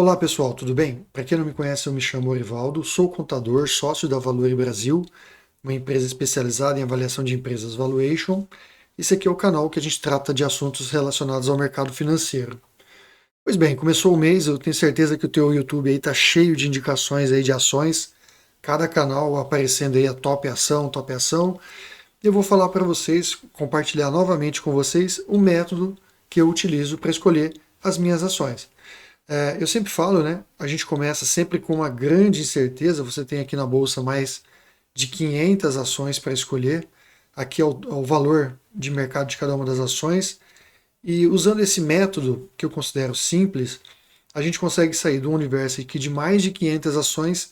Olá pessoal, tudo bem? Para quem não me conhece, eu me chamo Orivaldo, sou contador, sócio da Valore Brasil, uma empresa especializada em avaliação de empresas valuation. Esse aqui é o canal que a gente trata de assuntos relacionados ao mercado financeiro. Pois bem, começou o mês, eu tenho certeza que o teu YouTube aí está cheio de indicações aí de ações, cada canal aparecendo aí a top ação, top ação. Eu vou falar para vocês, compartilhar novamente com vocês o método que eu utilizo para escolher as minhas ações. Eu sempre falo, né? A gente começa sempre com uma grande incerteza. Você tem aqui na bolsa mais de 500 ações para escolher. Aqui é o valor de mercado de cada uma das ações. E usando esse método, que eu considero simples, a gente consegue sair do universo aqui de mais de 500 ações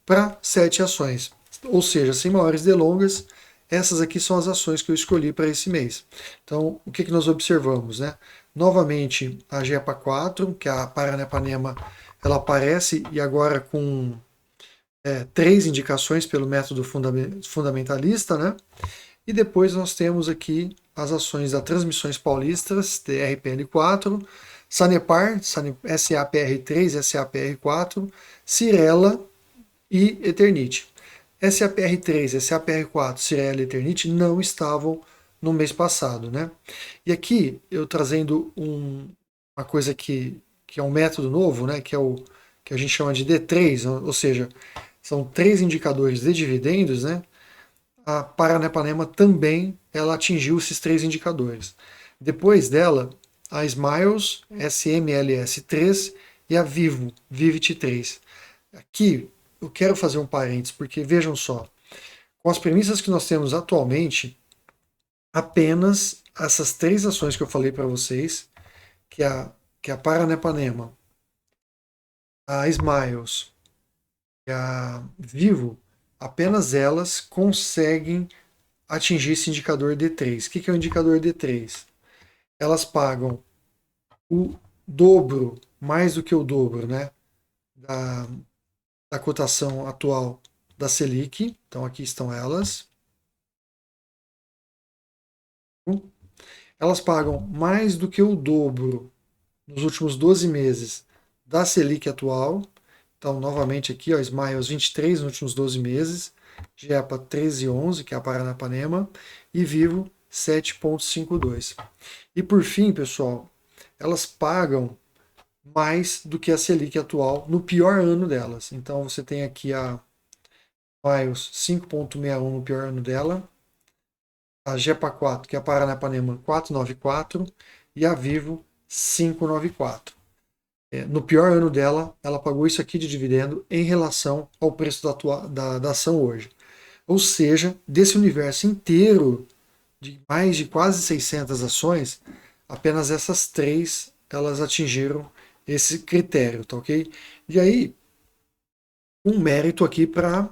para 7 ações. Ou seja, sem maiores delongas, essas aqui são as ações que eu escolhi para esse mês. Então, o que, que nós observamos? Né? Novamente, a GEPA 4, que é a Paranapanema, ela aparece e agora com 3 indicações pelo método fundamentalista, né? E depois nós temos aqui as ações da Transmissões Paulistas, TRPN4, Sanepar, SAPR3, SAPR4, Cirela e Eternit. SAPR3, SAPR4, Cirela e Eternit não estavam no mês passado, né? E aqui eu trazendo uma coisa que é um método novo, né? Que é o que a gente chama de D3, ou seja, são 3 indicadores de dividendos, né? A Paranapanema também ela atingiu esses 3 indicadores. Depois dela, a Smiles, SMLS3 e a Vivo, Vivit3. Aqui eu quero fazer um parênteses, porque vejam só, com as premissas que nós temos atualmente, apenas essas 3 ações que eu falei para vocês, que é a Paranapanema, a Smiles e a Vivo, apenas elas conseguem atingir esse indicador D3. O que é o indicador D3? Elas pagam o dobro, mais do que o dobro, né, da, da cotação atual da Selic. Então aqui estão elas. Elas pagam mais do que o dobro nos últimos 12 meses da Selic atual. Então, novamente aqui, ó, Smiles 23 nos últimos 12 meses, GEPA 13,11, que é a Paranapanema, e Vivo 7,52. E por fim, pessoal, elas pagam mais do que a Selic atual no pior ano delas. Então você tem aqui a Smiles 5,61 no pior ano dela, a GEPA 4, que é a Paranapanema 4,94 e a Vivo 5,94. No pior ano dela, ela pagou isso aqui de dividendo em relação ao preço da ação hoje. Ou seja, desse universo inteiro de mais de quase 600 ações, apenas essas 3 elas atingiram esse critério, tá ok? E aí, um mérito aqui para,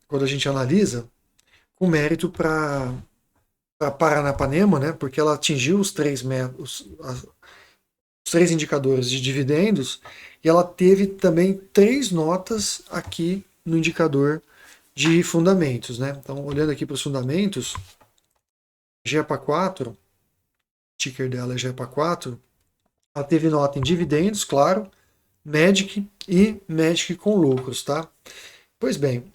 quando a gente analisa, um mérito para Paranapanema, né? Porque ela atingiu os 3 indicadores de dividendos, e ela teve também 3 notas aqui no indicador de fundamentos, né? Então, olhando aqui para os fundamentos, GEPA 4, ticker dela é GEPA 4, ela teve nota em dividendos, claro, Magic e Magic com lucros, tá? Pois bem,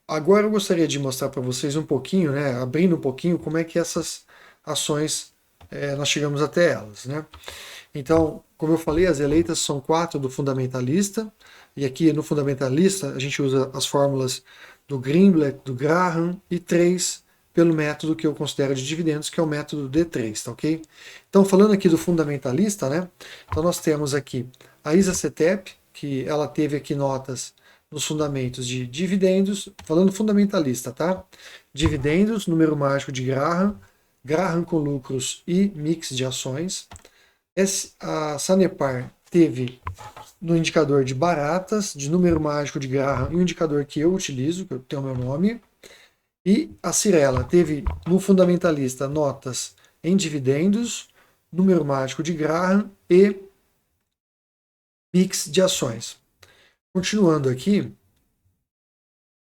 agora eu gostaria de mostrar para vocês um pouquinho, né, abrindo um pouquinho, como é que essas ações nós chegamos até elas, né? Então, como eu falei, as eleitas são 4 do fundamentalista, e aqui no fundamentalista a gente usa as fórmulas do Greenblatt, do Graham, e 3 pelo método que eu considero de dividendos, que é o método D3, tá ok? Então, falando aqui do fundamentalista, né? Então nós temos aqui a ISA-CETEP, que ela teve aqui notas nos fundamentos de dividendos, falando fundamentalista, tá? Dividendos, número mágico de Graham, Graham com lucros e mix de ações. A Sanepar teve no indicador de baratas, de número mágico de Graham, e um indicador que eu utilizo, que eu tenho o meu nome. E a Cirela teve no fundamentalista notas em dividendos, número mágico de Graham e mix de ações. Continuando aqui,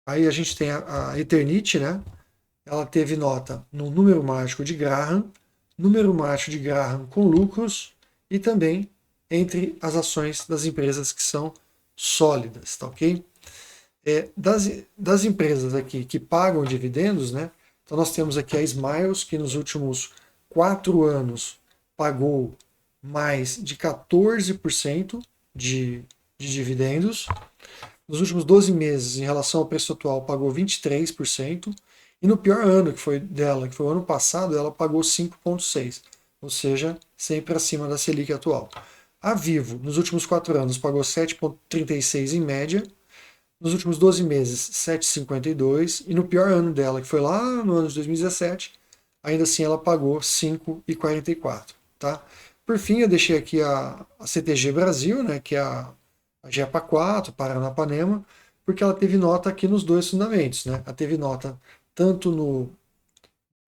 aí a gente tem a Eternit, né? Ela teve nota no número mágico de Graham com lucros e também entre as ações das empresas que são sólidas, tá ok? Das empresas aqui que pagam dividendos, né? Então nós temos aqui a Smiles, que nos últimos 4 anos pagou mais de 14% de dividendos. Nos últimos 12 meses, em relação ao preço atual, pagou 23%. E no pior ano que foi dela, que foi o ano passado, ela pagou 5,6%. Ou seja, sempre acima da Selic atual. A Vivo, nos últimos 4 anos, pagou 7,36% em média. Nos últimos 12 meses, 7,52%. E no pior ano dela, que foi lá no ano de 2017, ainda assim ela pagou 5,44%. Tá? Por fim, eu deixei aqui a CTG Brasil, né, que é a GEPA 4, Paranapanema, porque ela teve nota aqui nos dois fundamentos. Né? Ela teve nota tanto no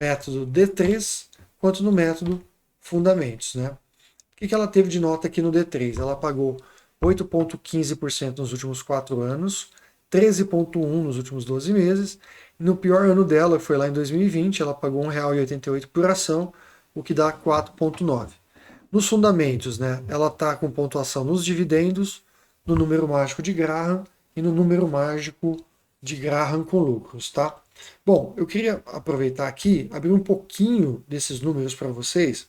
método D3 quanto no método Fundamentos. Né? O que ela teve de nota aqui no D3? Ela pagou 8,15% nos últimos 4 anos, 13,1% nos últimos 12 meses. No pior ano dela, que foi lá em 2020, ela pagou R$ 1,88 por ação, o que dá 4,9%. Nos fundamentos, né, ela está com pontuação nos dividendos, no número mágico de Graham e no número mágico de Graham com lucros, tá? Bom, eu queria aproveitar aqui, abrir um pouquinho desses números para vocês.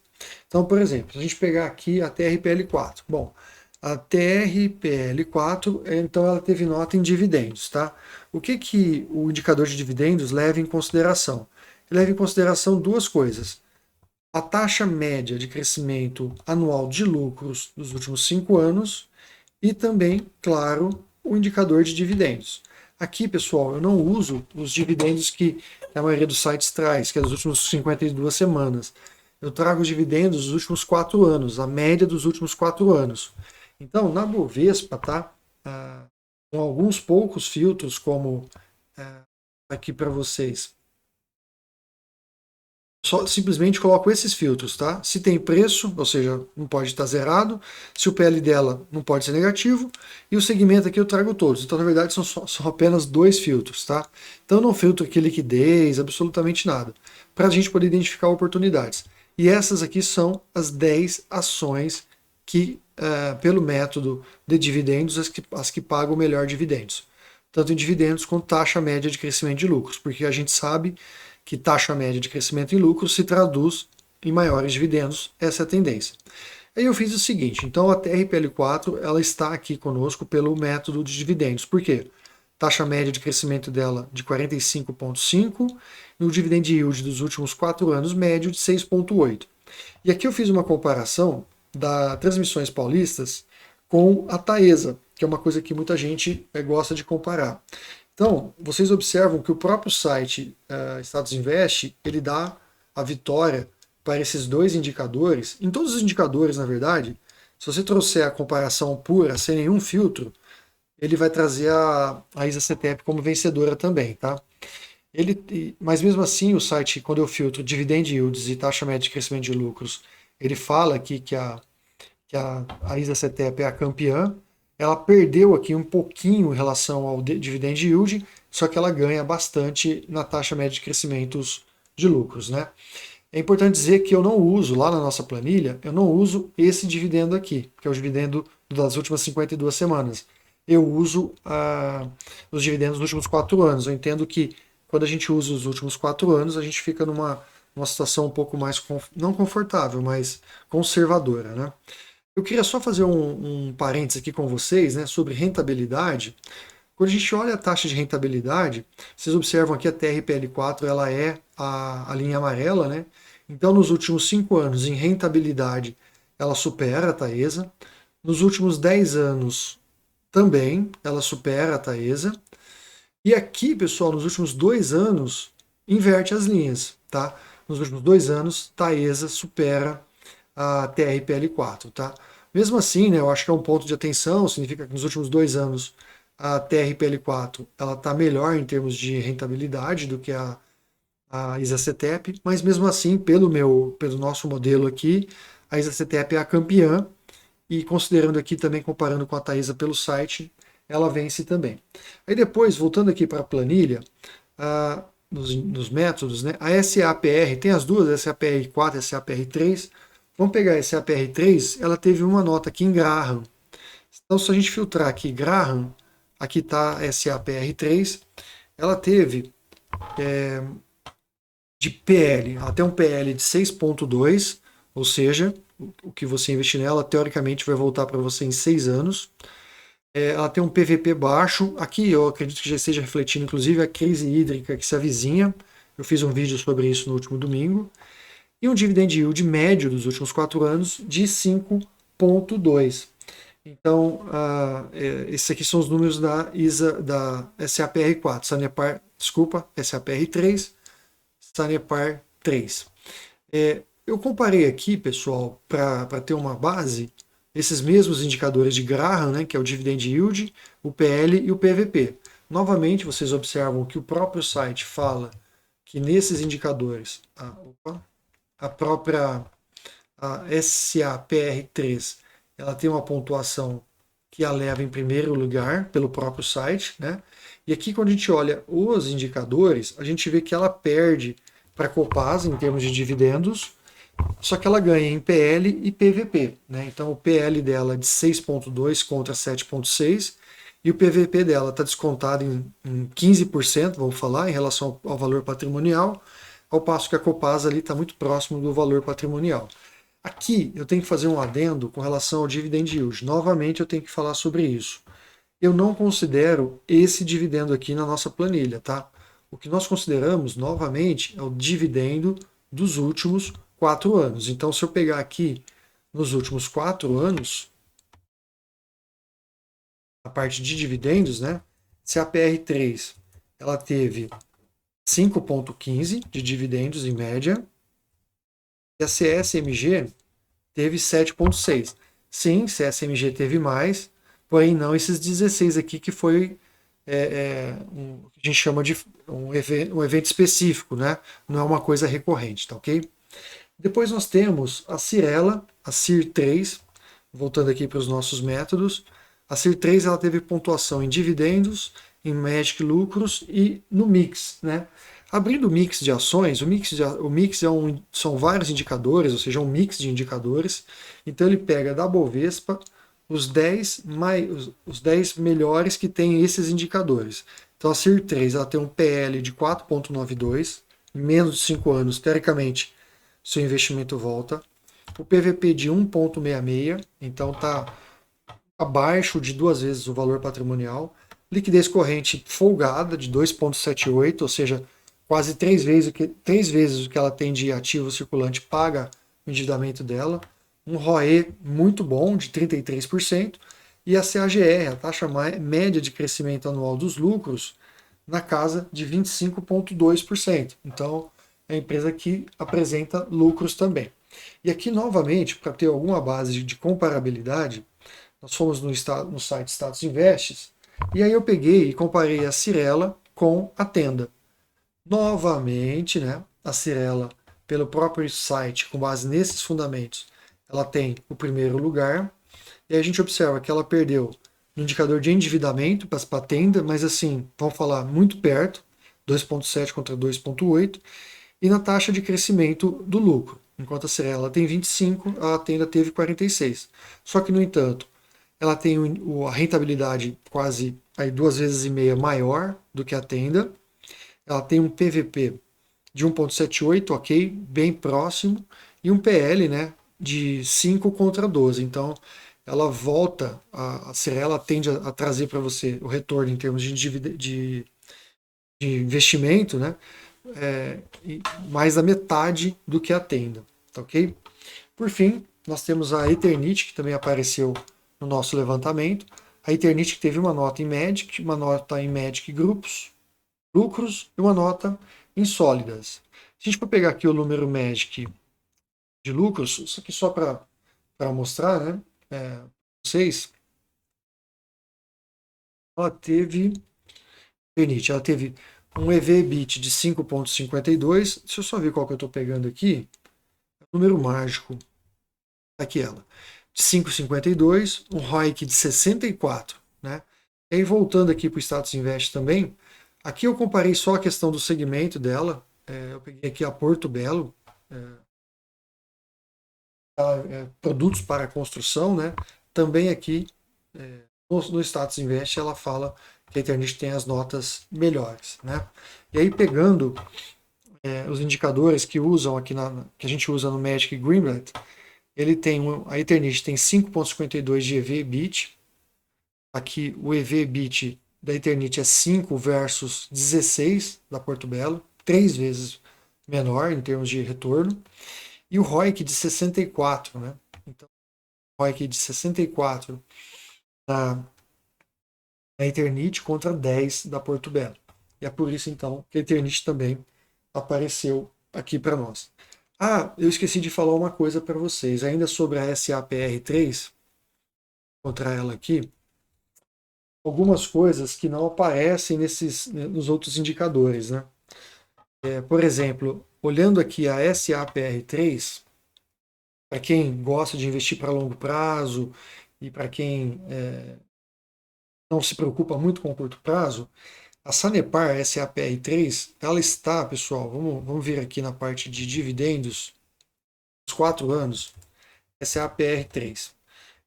Então, por exemplo, se a gente pegar aqui a TRPL4. Bom, a TRPL4, então ela teve nota em dividendos, tá? O que o indicador de dividendos leva em consideração? Ele leva em consideração duas coisas. A taxa média de crescimento anual de lucros dos últimos 5 anos e também, claro, o indicador de dividendos. Aqui, pessoal, eu não uso os dividendos que a maioria dos sites traz, que é dos últimos 52 semanas. Eu trago os dividendos dos últimos 4 anos, a média dos últimos 4 anos. Então, na Bovespa, tá? Com alguns poucos filtros, como aqui para vocês. Só simplesmente coloco esses filtros, tá? Se tem preço, ou seja, não pode estar zerado. Se o PL dela não pode ser negativo. E o segmento aqui eu trago todos. Então, na verdade, são apenas 2 filtros, tá? Então, eu não filtro aqui liquidez, absolutamente nada. Para a gente poder identificar oportunidades. E essas aqui são as 10 ações que, pelo método de dividendos, as que pagam melhor dividendos. Tanto em dividendos quanto taxa média de crescimento de lucros. Porque a gente sabe que taxa média de crescimento em lucros se traduz em maiores dividendos, essa é a tendência. Aí eu fiz o seguinte, então a TRPL4 ela está aqui conosco pelo método de dividendos. Por quê? Taxa média de crescimento dela de 45,5 e o dividend yield dos últimos 4 anos médio de 6,8. E aqui eu fiz uma comparação da Transmissões Paulistas com a Taesa, que é uma coisa que muita gente gosta de comparar. Então, vocês observam que o próprio site Status Invest, ele dá a vitória para esses dois indicadores. Em todos os indicadores, na verdade, se você trouxer a comparação pura, sem nenhum filtro, ele vai trazer a ISA-CTEP como vencedora também, tá? Mas mesmo assim, o site, quando eu filtro dividend yields e taxa média de crescimento de lucros, ele fala aqui que a ISA-CTEP é a campeã. Ela perdeu aqui um pouquinho em relação ao dividend yield, só que ela ganha bastante na taxa média de crescimentos de lucros, né? É importante dizer que eu não uso, lá na nossa planilha, eu não uso esse dividendo aqui, que é o dividendo das últimas 52 semanas. Eu uso os dividendos dos últimos 4 anos. Eu entendo que quando a gente usa os últimos 4 anos, a gente fica numa situação um pouco mais, não confortável, mas conservadora, né? Eu queria só fazer um parênteses aqui com vocês, né, sobre rentabilidade. Quando a gente olha a taxa de rentabilidade, vocês observam aqui a TRPL4, ela é a linha amarela, né? Então, nos últimos 5 anos, em rentabilidade, ela supera a Taesa. Nos últimos 10 anos, também, ela supera a Taesa. E aqui, pessoal, nos últimos 2 anos, inverte as linhas, tá? Nos últimos 2 anos, Taesa supera a TRPL4, tá? Mesmo assim, né, eu acho que é um ponto de atenção, significa que nos últimos 2 anos a TRPL4 ela está melhor em termos de rentabilidade do que a ISA-CTEP, mas mesmo assim, pelo nosso modelo aqui, a ISA-CTEP é a campeã e considerando aqui também, comparando com a Taesa pelo site, ela vence também. Aí depois, voltando aqui para a planilha, nos métodos, né, a SAPR, tem as duas, SAPR4 e SAPR3, Vamos pegar esse APR3, ela teve uma nota aqui em Graham. Então, se a gente filtrar aqui Graham, aqui está SAPR3, ela teve de PL, até um PL de 6,2, ou seja, o que você investir nela, teoricamente, vai voltar para você em 6 anos. Ela tem um PVP baixo, aqui eu acredito que já esteja refletindo, inclusive, a crise hídrica que se avizinha. Eu fiz um vídeo sobre isso no último domingo. E um dividend yield médio dos últimos 4 anos de 5,2. Então, esses aqui são os números da SAPR4, SAPR3, Sanepar 3. Eu comparei aqui, pessoal, para ter uma base, esses mesmos indicadores de Graham, né, que é o Dividend Yield, o PL e o PVP. Novamente, vocês observam que o próprio site fala que nesses indicadores, a própria SAPR3, ela tem uma pontuação que a leva em primeiro lugar pelo próprio site, né? E aqui quando a gente olha os indicadores, a gente vê que ela perde para a Copasa em termos de dividendos, só que ela ganha em PL e PVP, né? Então o PL dela é de 6,2 contra 7,6 e o PVP dela está descontado em 15%, vamos falar, em relação ao valor patrimonial, ao passo que a Copasa ali está muito próximo do valor patrimonial. Aqui eu tenho que fazer um adendo com relação ao dividend yield. Novamente eu tenho que falar sobre isso. Eu não considero esse dividendo aqui na nossa planilha, tá? O que nós consideramos, novamente, é o dividendo dos últimos 4 anos. Então, se eu pegar aqui nos últimos 4 anos, a parte de dividendos, né? Se a PR3 ela teve 5,15 de dividendos em média, e a CSMG teve 7,6. Sim, CSMG teve mais, porém não esses 16 aqui que foi que a gente chama de um evento específico, né? Não é uma coisa recorrente, tá ok? Depois nós temos a Cirela, a CIR3, voltando aqui para os nossos métodos. A CIR3 ela teve pontuação em dividendos, em Magic Lucros e no mix, né? Abrindo o mix de ações, o mix são vários indicadores, ou seja, um mix de indicadores. Então ele pega da Bovespa os 10 melhores que tem esses indicadores. Então a CIR3 ela tem um PL de 4,92, em menos de 5 anos, teoricamente, seu investimento volta. O PVP de 1,66, então está abaixo de 2 vezes o valor patrimonial. Liquidez corrente folgada de 2,78, ou seja, quase 3 vezes o que ela tem de ativo circulante paga o endividamento dela. Um ROE muito bom, de 33%. E a CAGR, a taxa média de crescimento anual dos lucros, na casa de 25,2%. Então, é a empresa que apresenta lucros também. E aqui, novamente, para ter alguma base de comparabilidade, nós fomos no site Status Invests, e aí eu peguei e comparei a Cirela com a Tenda. Novamente, né, a Cirela, pelo próprio site, com base nesses fundamentos, ela tem o primeiro lugar, e a gente observa que ela perdeu no indicador de endividamento para a Tenda, mas assim, vamos falar muito perto, 2,7 contra 2,8, e na taxa de crescimento do lucro. Enquanto a Cirela tem 25, a Tenda teve 46. Só que, no entanto, ela tem a rentabilidade quase aí 2,5 vezes maior do que a Tenda. Ela tem um PVP de 1,78, ok, bem próximo, e um PL, né, de 5 contra 12. Então, ela volta, a Cirela tende a trazer para você o retorno em termos de investimento, né, mais da metade do que a Tenda, tá ok? Por fim, nós temos a Eternit, que também apareceu no nosso levantamento. A Eternit que teve uma nota em Magic, uma nota em Magic Grupos, lucros e uma nota em sólidas. Se a gente for pegar aqui o número Magic de lucros, isso aqui só para mostrar, né, vocês, ela teve ela teve um EV/EBIT de 5,52. Deixa eu só ver qual que eu estou pegando aqui. Número mágico, aqui ela, de 5,52, um ROIC de 64, né? E aí voltando aqui para o Status Invest também, aqui eu comparei só a questão do segmento dela, eu peguei aqui a Porto Belo, produtos para construção, né? Também aqui no Status Invest ela fala que a Eternit tem as notas melhores, né? E aí pegando os indicadores que usam aqui que a gente usa no Magic Greenblatt, a Eternit tem 5,52 de EV/bit. Aqui o EV/bit da Eternit é 5 versus 16 da Porto Belo, 3 vezes menor em termos de retorno. E o ROIC de 64, né? Então, o ROIC de 64 na Eternit contra 10 da Porto Belo. E é por isso, então, que a Eternit também apareceu aqui para nós. Eu esqueci de falar uma coisa para vocês, ainda sobre a SAPR3, vou encontrar ela aqui, algumas coisas que não aparecem nos outros indicadores, né? Por exemplo, olhando aqui a SAPR3, para quem gosta de investir para longo prazo e para quem não se preocupa muito com o curto prazo, a Sanepar SAPR3, ela está, pessoal, vamos ver aqui na parte de dividendos, os 4 anos, SAPR3.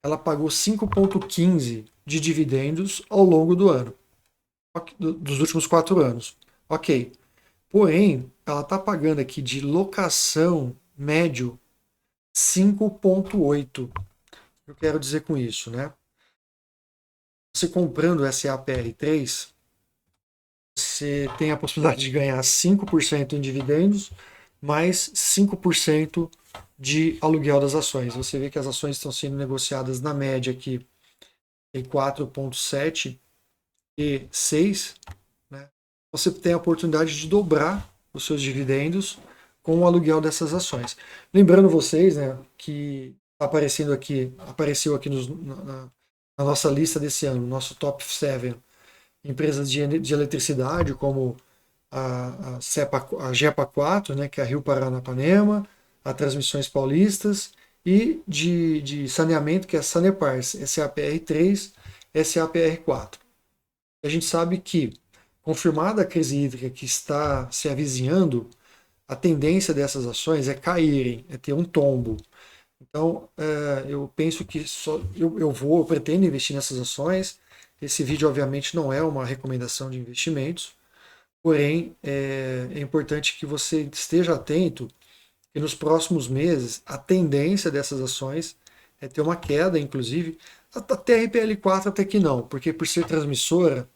Ela pagou 5,15 de dividendos ao longo do ano, dos últimos 4 anos. Ok. Porém, ela está pagando aqui de locação médio 5,8. Eu quero dizer com isso, né? Você comprando o SAPR3, você tem a possibilidade de ganhar 5% em dividendos, mais 5% de aluguel das ações. Você vê que as ações estão sendo negociadas na média aqui em 4,7 e 6. Né? Você tem a oportunidade de dobrar os seus dividendos com o aluguel dessas ações. Lembrando vocês, né, que apareceu aqui na nossa lista desse ano, nosso top 7, empresas de eletricidade, como a GEPA 4, né, que é a Rio Paranapanema, a Transmissões Paulistas, e de saneamento, que é a Sanepar, SAPR3, SAPR4. A gente sabe que, confirmada a crise hídrica que está se avizinhando, a tendência dessas ações é caírem, é ter um tombo. Então, eu penso que eu pretendo investir nessas ações. Esse vídeo, obviamente, não é uma recomendação de investimentos, porém, é importante que você esteja atento que nos próximos meses a tendência dessas ações é ter uma queda, inclusive, até a RPL4 até que não, porque por ser transmissora,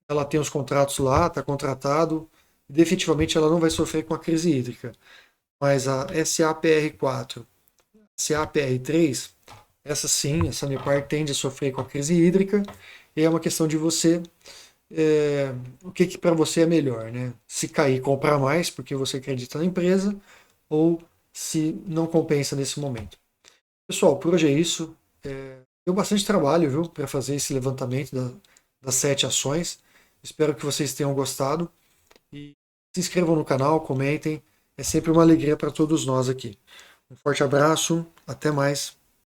ela tem os contratos lá, está contratado, e definitivamente ela não vai sofrer com a crise hídrica. Mas a SAPR4, SAPR3, essa sim, a Sanepar tende a sofrer com a crise hídrica, e é uma questão de você, o que para você é melhor, né? Se cair, comprar mais, porque você acredita na empresa, ou se não compensa nesse momento. Pessoal, por hoje é isso. Deu bastante trabalho, viu, para fazer esse levantamento das 7 ações. Espero que vocês tenham gostado. E se inscrevam no canal, comentem. É sempre uma alegria para todos nós aqui. Um forte abraço, até mais.